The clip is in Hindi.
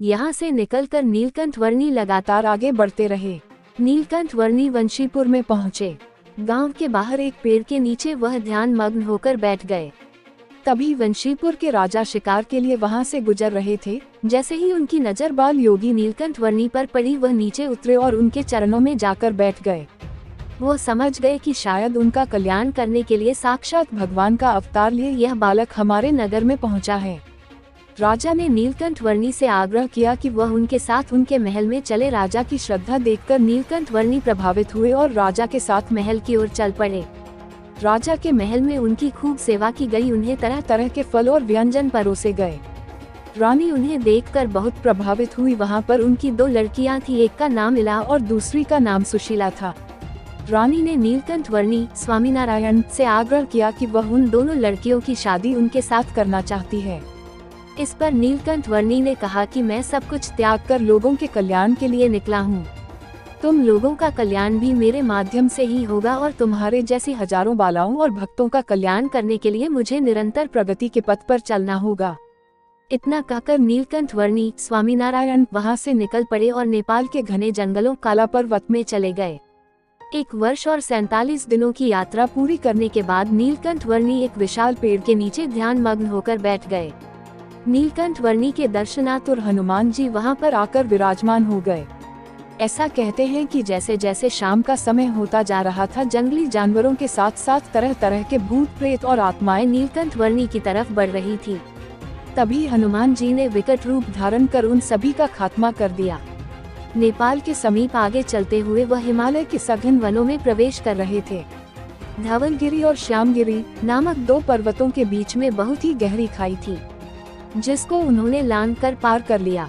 यहाँ से निकलकर नीलकंठ वर्णी लगातार आगे बढ़ते रहे। नीलकंठ वर्णी वंशीपुर में पहुँचे। गांव के बाहर एक पेड़ के नीचे वह ध्यान मग्न होकर बैठ गए। तभी वंशीपुर के राजा शिकार के लिए वहां से गुजर रहे थे। जैसे ही उनकी नजर बाल योगी नीलकंठ वर्णी पर पड़ी, वह नीचे उतरे और उनके चरणों में जाकर बैठ गए। वो समझ गए कि शायद उनका कल्याण करने के लिए साक्षात भगवान का अवतार लिए यह बालक हमारे नगर में पहुंचा है। राजा ने नीलकंठ वर्णी से आग्रह किया कि वह उनके साथ उनके महल में चले। राजा की श्रद्धा देखकर नीलकंठ वर्णी प्रभावित हुए और राजा के साथ महल की ओर चल पड़े। राजा के महल में उनकी खूब सेवा की गई। उन्हें तरह तरह के फल और व्यंजन परोसे गए। रानी उन्हें देखकर बहुत प्रभावित हुई। वहां पर उनकी 2 लड़कियां थी, एक का नाम इला और दूसरी का नाम सुशीला था। रानी ने नीलकंठ वर्णी स्वामीनारायण से आग्रह किया कि वह उन दोनों लड़कियों की शादी उनके साथ करना चाहती है। इस पर नीलकंठ वर्णी ने कहा कि मैं सब कुछ त्याग कर लोगों के कल्याण के लिए निकला हूँ। तुम लोगों का कल्याण भी मेरे माध्यम से ही होगा और तुम्हारे जैसी हजारों बालाओं और भक्तों का कल्याण करने के लिए मुझे निरंतर प्रगति के पथ पर चलना होगा। इतना कहकर नीलकंठ वर्णी स्वामीनारायण वहां से निकल पड़े और नेपाल के घने जंगलों काला पर्वत में चले गए। 1 वर्ष और 47 दिनों की यात्रा पूरी करने के बाद नीलकंठ वर्णी एक विशाल पेड़ के नीचे ध्यान मग्न होकर बैठ गए। नीलकंठ वर्णी के दर्शनातुर हनुमान जी वहां पर आकर विराजमान हो गए। ऐसा कहते हैं कि जैसे जैसे शाम का समय होता जा रहा था, जंगली जानवरों के साथ साथ तरह तरह के भूत प्रेत और आत्माएं नीलकंठ वर्णी की तरफ बढ़ रही थी। तभी हनुमान जी ने विकट रूप धारण कर उन सभी का खात्मा कर दिया। नेपाल के समीप आगे चलते हुए वह हिमालय के सघन वनों में प्रवेश कर रहे थे। धवलगिरी और श्यामगिरी नामक 2 पर्वतों के बीच में बहुत ही गहरी खाई थी, जिसको उन्होंने लांघकर पार कर लिया।